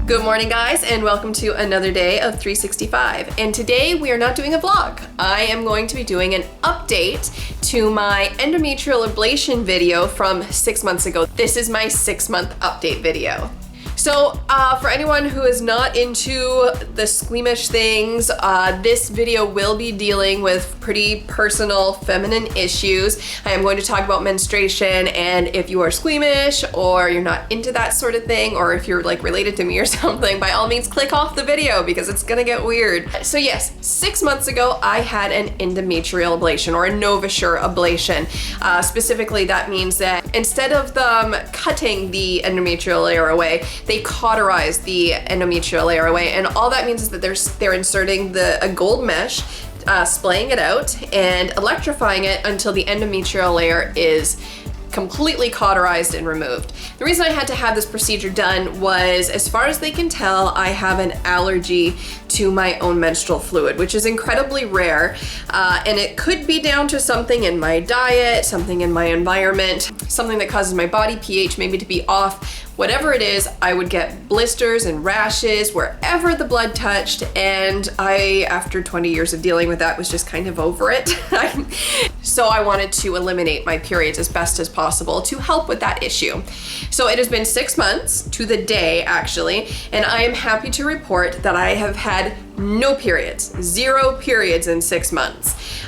Good morning, guys, and welcome to another day of 365. And today we are not doing a vlog. I am going to be doing an update to my endometrial ablation video from 6 months ago. This is my 6-month update video. So for anyone who is not into the squeamish things, this video will be dealing with pretty personal feminine issues. I am going to talk about menstruation, and if you are squeamish or you're not into that sort of thing, or if you're like related to me or something, by all means click off the video because it's gonna get weird. So yes, 6 months ago I had an endometrial ablation, or a Novasure ablation. Specifically, that means that instead of them cutting the endometrial layer away, they cauterize the endometrial layer away, and all that means is that they're inserting a gold mesh, splaying it out and electrifying it until the endometrial layer is completely cauterized and removed. The reason I had to have this procedure done was, as far as they can tell, I have an allergy to my own menstrual fluid, which is incredibly rare, and it could be down to something in my diet, something in my environment, something that causes my body pH maybe to be off. Whatever it is, I would get blisters and rashes wherever the blood touched, and I, after 20 years of dealing with that, was just kind of over it. So I wanted to eliminate my periods as best as possible to help with that issue. So it has been 6 months to the day, actually, and I am happy to report that I have had no periods, 0 periods in 6 months.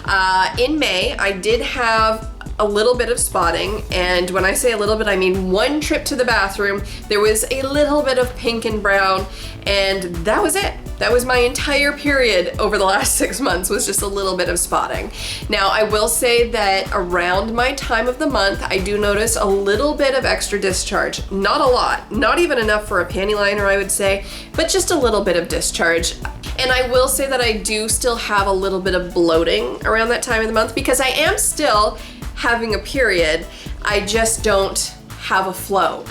In May, I did have a little bit of spotting, and when I say a little bit, I mean one trip to the bathroom, there was a little bit of pink and brown, and that was it. That was my entire period over the last 6 months, was just a little bit of spotting. Now, I will say that around my time of the month, I do notice a little bit of extra discharge. Not a lot, not even enough for a panty liner, I would say, but just a little bit of discharge. And I will say that I do still have a little bit of bloating around that time of the month, because I am still having a period. I just don't have a flow,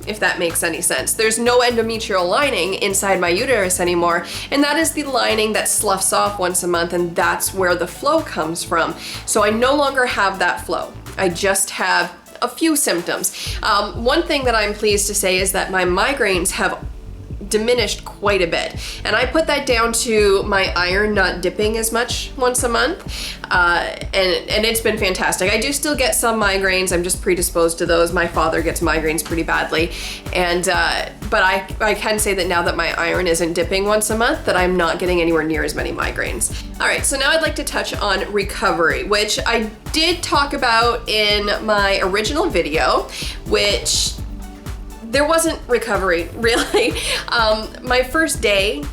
if that makes any sense. There's no endometrial lining inside my uterus anymore, and that is the lining that sloughs off once a month, and that's where the flow comes from. So I no longer have that flow. I just have a few symptoms. One thing that I'm pleased to say is that my migraines have diminished quite a bit, and I put that down to my iron not dipping as much once a month, and it's been fantastic. I do still get some migraines. I'm just predisposed to those. My father gets migraines pretty badly, and but I can say that now that my iron isn't dipping once a month, that I'm not getting anywhere near as many migraines. All right, so now I'd like to touch on recovery, which I did talk about in my original video, which there wasn't recovery, really. My first day,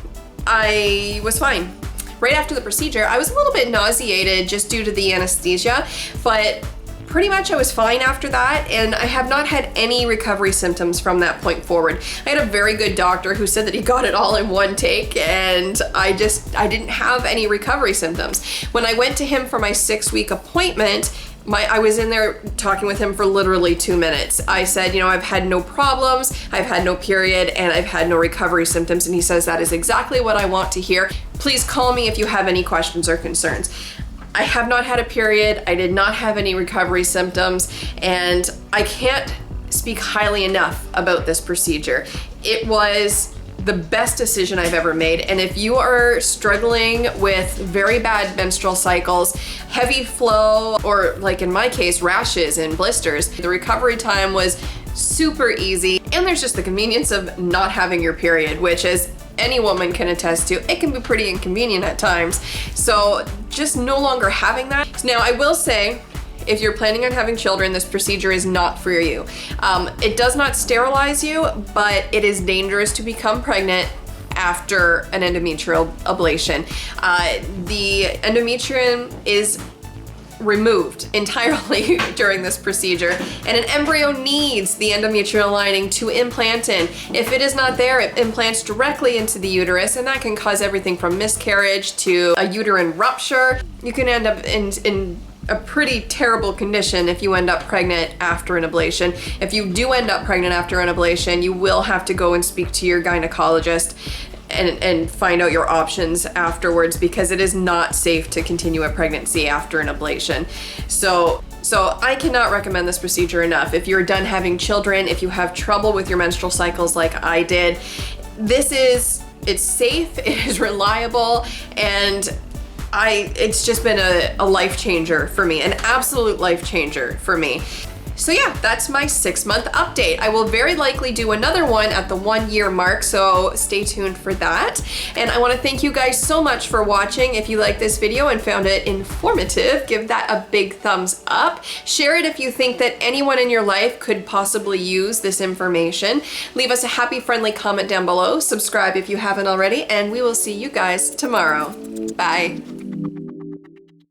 I was fine. Right after the procedure, I was a little bit nauseated just due to the anesthesia, but pretty much I was fine after that, and I have not had any recovery symptoms from that point forward. I had a very good doctor who said that he got it all in one take, and I didn't have any recovery symptoms. When I went to him for my 6-week appointment, I was in there talking with him for literally 2 minutes. I said, you know, I've had no problems, I've had no period, and I've had no recovery symptoms. And he says, that is exactly what I want to hear. Please call me if you have any questions or concerns. I have not had a period, I did not have any recovery symptoms, and I can't speak highly enough about this procedure. It was the best decision I've ever made, and if you are struggling with very bad menstrual cycles, heavy flow, or like in my case, rashes and blisters, the recovery time was super easy, and there's just the convenience of not having your period, which, as any woman can attest to, it can be pretty inconvenient at times. So just no longer having that. Now, I will say, if you're planning on having children, this procedure is not for you. It does not sterilize you, but it is dangerous to become pregnant after an endometrial ablation. The endometrium is removed entirely during this procedure, and an embryo needs the endometrial lining to implant in. If it is not there, it implants directly into the uterus, and that can cause everything from miscarriage to a uterine rupture. You can end up in a pretty terrible condition if you end up pregnant after an ablation. If you do end up pregnant after an ablation, you will have to go and speak to your gynecologist and find out your options afterwards, because it is not safe to continue a pregnancy after an ablation. So I cannot recommend this procedure enough. If you're done having children, if you have trouble with your menstrual cycles like I did, It's safe, it is reliable, and it's just been a life changer for me, an absolute life changer for me. So yeah, that's my 6-month update. I will very likely do another one at the 1-year mark, so stay tuned for that. And I want to thank you guys so much for watching. If you liked this video and found it informative, give that a big thumbs up. Share it if you think that anyone in your life could possibly use this information. Leave us a happy, friendly comment down below. Subscribe if you haven't already, and we will see you guys tomorrow. Bye.